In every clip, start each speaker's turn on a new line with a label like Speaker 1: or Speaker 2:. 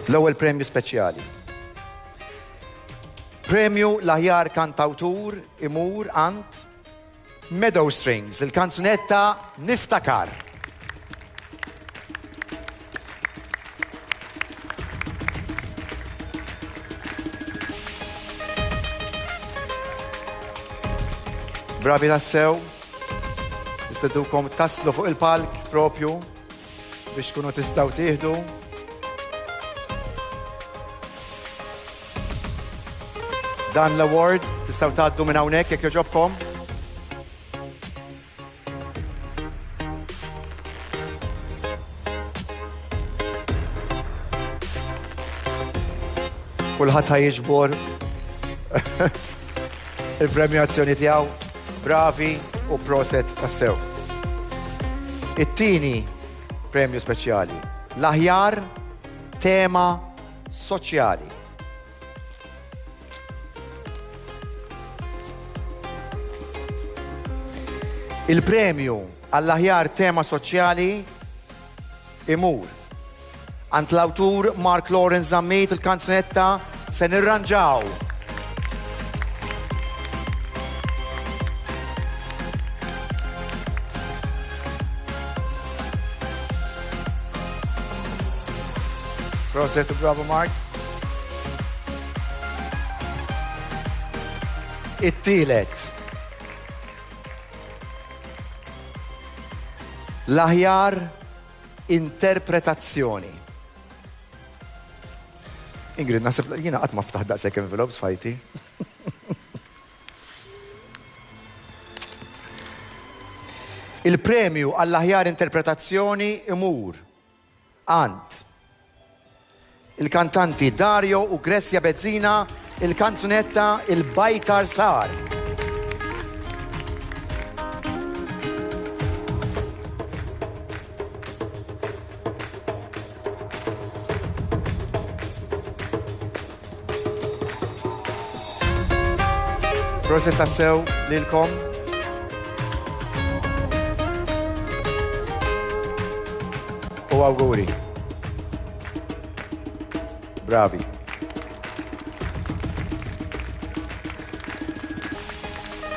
Speaker 1: L-ewwel premju speċjali. Premju l-aħjar kantawtur imur għand Meadow Strings, il-kanzunetta Niftakar. Bravi tassew, isteddukom taslu fuq il-palk propju biex tkunu tistgħu tieħdu. Dan l-award tistgħu tgħaddu minn hawnhekk jekk jogħġobkom. Kulħadd ħajjiġbor il-premjazzjoni tiegħu. Bravi u proset tassew. It-tieni premju speċjali. L-aħjar tema soċjali. Il-premju għall-aħjar tema soċjali imur għand l-awtur Mark Lawrence Zammit il-kanzunetta Se Nirranġaw. Proset u bravo Mark. It-tielet. L-aħjar interpretazzjoni. Ingrid, naħseb jiena qatt ma ftaħ daqshekk envelopes fajti. Il-premju għall-aħjar interpretazzjoni imur għand il-kantanti Dario u Gresja Bezzina, il-kanzunetta Il-Bajtar Sar. Proset tassew lilkom. U awguri. Bravi.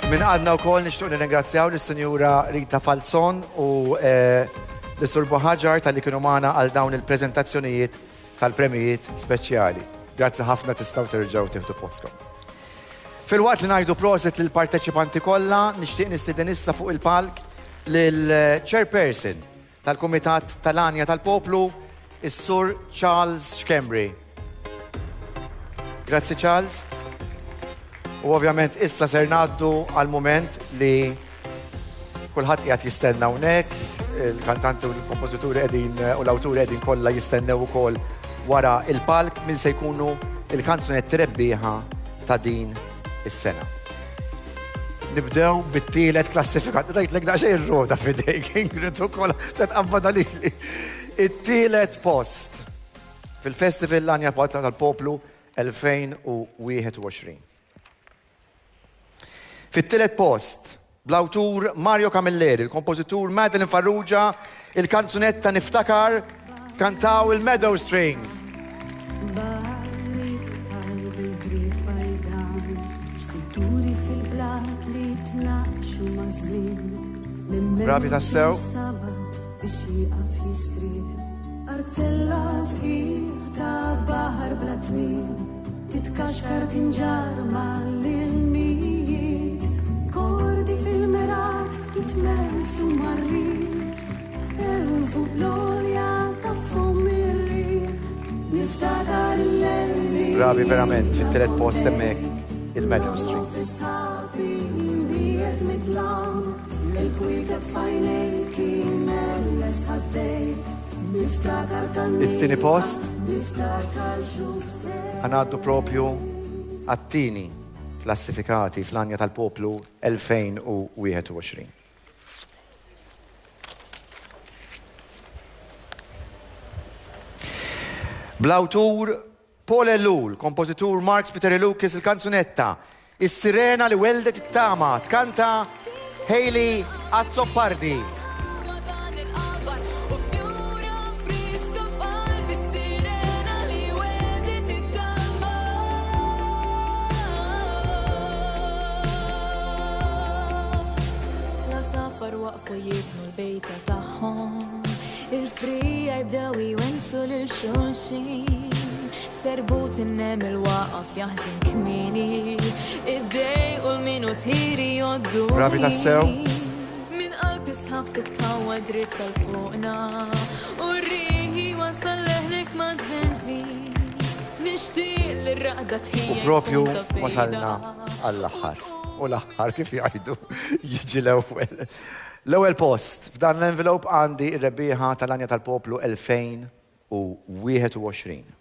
Speaker 1: Min għadna wkoll nixtieq nirringrazzjaw lis-Sinjura Rita Falzon u l-Sur Boħaġar tal-li kienu magħna għal dawn il-preżentazzjonijiet tal-premijiet speċjali. Grazzi ħafna tistgħu terġgħu tieħdu postkom. Fil-waqt li ngħidu proset lill-parteċipanti kollha, nixtieq nistieden issa fuq il-palk lill-Chairperson tal-Kumitat tal-Għanja tal-Poplu, is-Sur Charles Xkembri. Grazzi Charles. U ovvjament issa ser ngħaddu għal mument li kulħadd qiegħed jistenna hawnhekk, il-kantanti u l-kompożituri qegħdin u l-awturi qegħdin kollha jistennew ukoll wara il-palk min se jkunu il-kanzunetti rebbieħa ta' din is-sena. Nibdew bit-tielet klassifikat. Rajtlek daqsxejn ir-roda f'idejk, Ingrid ukoll se tqabbad għalili. It-tielet post fil-Festival L-Għanja tal-Poplu 2021. Fit-tielet post, bl-awtur Mario Camilleri, il-kompożitur Madeline Farrugia, il-kanzunetta Niftakar, kantaw il-Meadow Strings. Bravi tassew. Arzella f'qieq ta' baħar bla twil, titkaxkar tinġar mal-ilmijiet, kordi fil-merat jitmessu marri, fuq l-olja ta' fum ir-riq, niftakar il-lejli. Bravi verament, fit-tielet post hemmhekk il-Meadow Strings. It-tieni post ħanaddu propju għat-tieni klassifikati fl-Għanja tal-Poplu 2021. Bl-awtur Paul Ellul, kompożitur Mark Spiteri-Lucas, il-kanzunetta Is-sirena li weldet it-tama, tkanta Hayley Azzopardi.
Speaker 2: il-frija jibdew jwensu lil xulxin. Serbut innem il-waqaf jaħżin kmini, id-dej u l-minutiri joddu.
Speaker 1: Bravi tassew.
Speaker 2: Min qalbi sħab tittawa dritt tal-fuqna, u rriħi wasal leħlek ma tvenfi. Nishtiq l-raqda tħija.
Speaker 1: U propju wasalna għall-aħħar. U l-aħħar kif jgħidu jiġi l-ewwel. L-ewwel post f'dan l-envelope għandi r-rebbieħa tal-Għanja tal-Poplu 2021.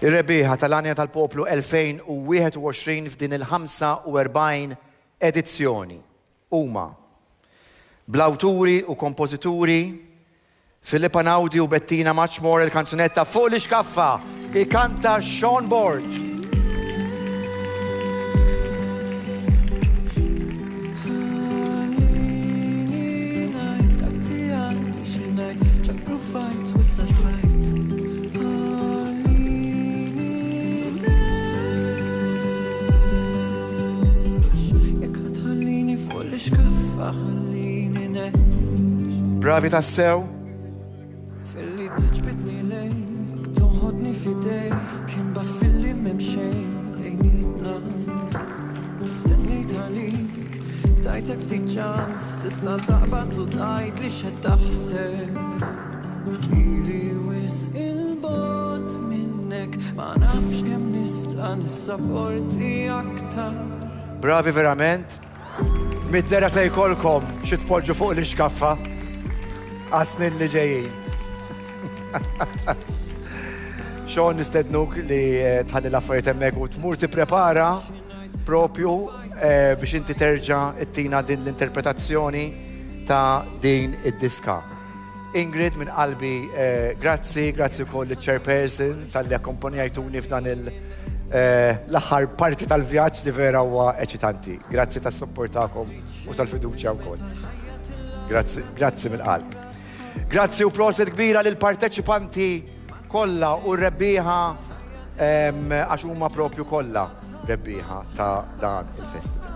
Speaker 1: Ir-rebbieħa tal-Għanja tal-Poplu 2021 f'din il-45 edizzjoni huma bl-awturi u kompożituri Filippa Naudi u Bettina Muchmore il-kanzunetta Fuq L-Ixkaffa ikanta Sean Borg. Bravi tassew.
Speaker 3: Filli tiġbidni lejk, toħodni fidejk, kien bat filli memxejn bejnietna. Stennejt għalik, tajtek ftit ċans, tista' taqbad u tgħid li x'qed taħseb. Ili wis il-bot minnek, ma nafx kemm nista' nissapporti aktar.
Speaker 1: Bravi verament. Mid-dera se jkollkom xi tpoġġu fuq l-ixkaffa għasnin li ġejjin. Sean nistednuk li tħalli l-affarijiet hemmhekk u tmur tipprepara propju biex inti terġa' ittina din l-interpretazzjoni ta' din id-diska. Ingrid minn qalbi grazzi wkoll liċ-chairperson tal-li akkompanjajtuni f'dan l-aħħar parti tal-vjaġġ li vera huwa eċitanti. Grazzi tas-supportakom u tal-fiduċja wkoll. Grazzi mill-qalb. Grazzi u proset kbira lil parteċipanti kollha u r-rebbieħa għax huma propju kollha rebbieħa ta' dan il-festival.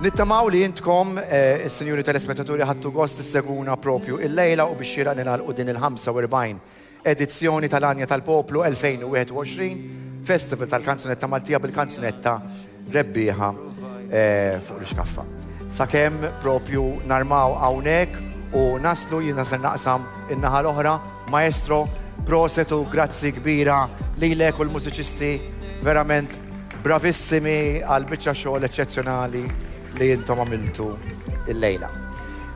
Speaker 1: Nittamaw li jintkom, is-sinjuri telespettaturi ħadtu gost isseguna propju il-lejla u biex xira nilgħalqu din il-45 edizzjoni tal-Għanja tal-Poplu 2021, Festival tal-Kanzunetta Maltija bil-kanzunetta rebbieħa Fuq L-Ixkaffa. Sakemm propju narmaw hawnhekk u naslu jiena se naqsam in-naħa l-oħra, maestro, prosetu, grazzi kbira lilek u l-mużiċisti verament bravissimi għal biċċa xogħol eċċezzjonali li intom għamiltu il-lejla.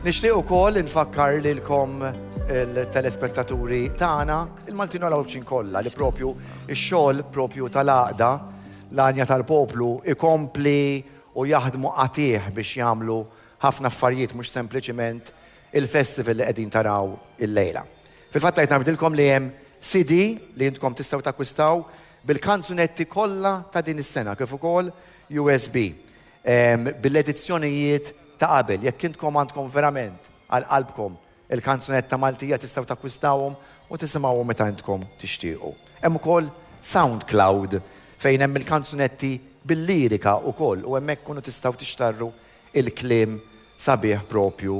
Speaker 1: Nixtieq ukoll infakkar lilkom il-telespettaturi tagħna il-Maltin u l-Awċin kollha li propju ix-xogħol propju tal-għaqda l-Għanja tal-Poplu ikompli u jaħdmu qatih biex jagħmlu ħafna affarijiet mhux sempliċiment il-festival li qegħdin taraw il-lejla. Fil-fatt qed nagħmilkom li hemm CD li intkom tistgħu takkwistaw bil-kanzunetti kollha ta' din is-sena kif ukoll USB bil-edizzjonijiet ta' qabel. Jekk intkom għandkom verament għal qalbkom il-kanzunetta Maltija tistgħu takkwistawhom u tisimgħuhom meta intkom tixtiequ. Hemm ukoll SoundCloud fejn hemm il-kanzunetti bil-lirika ukoll u hemmhekk kunu tistgħu tixtarru il-kliem sabiħ propju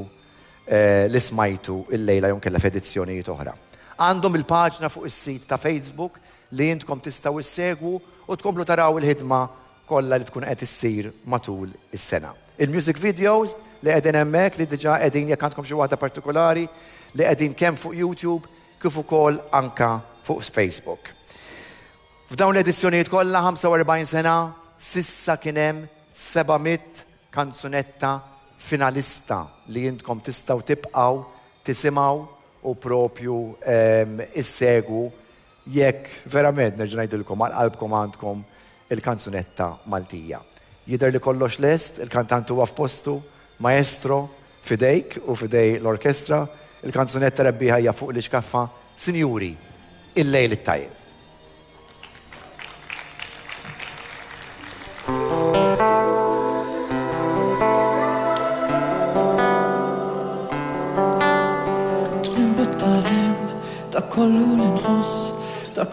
Speaker 1: li smajtu il-lejla jew kellha f'edizzjonijiet oħra. Għandhom il-paġna fuq is-sit ta' Facebook li intkom tistgħu issegwu u tkomplu taraw il-ħidma kollha li tkun qed issir matul is-sena. Il-music videos li qegħdin hemmhekk li diġà qegħdin jekk għandkom xi waħda partikolari li qegħdin kemm fuq YouTube kif ukoll anka fuq Facebook. F'dawn l-edizzjonijiet kollha 45 sena sissa kien hemm 700 kanzunetta finalista li jintkom tistgħu tibqgħu tisimgħu u propju issegwu jekk verament nerġa' ngħidilkom għal qalbkom għandkom il-kanzunetta Maltija. Jidher li kollox lest, il-kantant huwa f'postu, maestro, fidejk u fidej l-orkestra, il-kanzunetta rebbieħa hija Fuq L-Ixkaffa, Sinjuri, il-lejl it-tajjeb.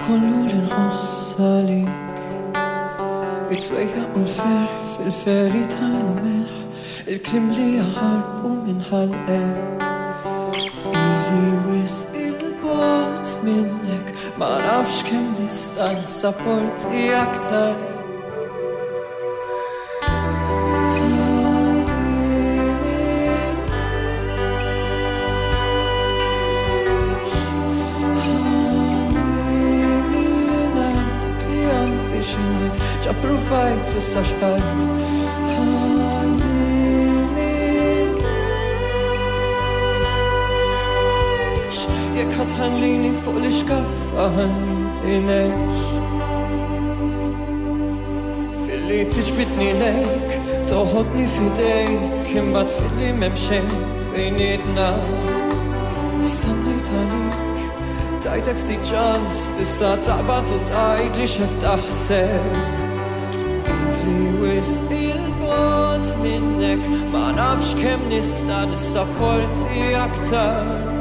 Speaker 3: kollu li nħoss għalik Bitwejja u l-fer fil-feri tal-melħ Il-klim li jaħarbu minħal-qeb Ili wis il-bot minnek Ma nafx kem nistan sapporti aktar Ġaprufajt u s-saxbajt Jek ħatħallini fuq l-ixkaffa ħallini nex Fil-li tiġbidni lejk toħodni fidejk Imbat fil-li memxejn bejnietna Stannejt għalik Tajtek ftit ċans tista' taqbad u tgħid li x'qed taħseb Li wis il-bot minnek ma nafx kemm nista' nissapporti aktar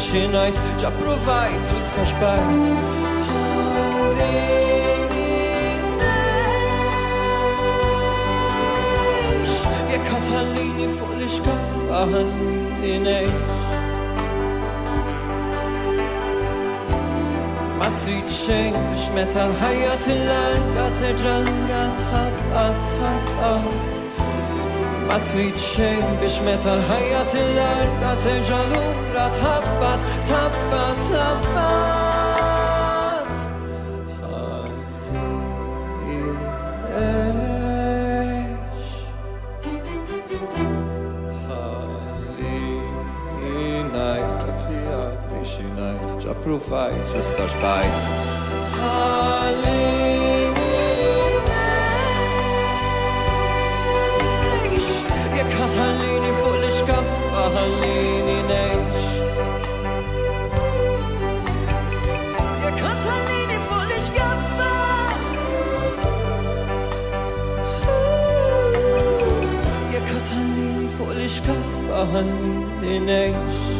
Speaker 3: Xinajt ġapruvajt u s-saxbajt Jek ħatħallini fuq l-ixkaffa ħallini nex Ma trid xejn biex meta l-ħajja tillarga terġa' lura tħabqat Ma trid xejn biex meta l-ħajja tillarga terġa' lura tħabqat Ġaprufajt u s-saxbajt Jek ħatħallini fuq l-ixkaffa ħallini nex Jek ħatħallini fuq l-ixkaffa Jek ħatħallini fuq l-ixkaffa ħallini nex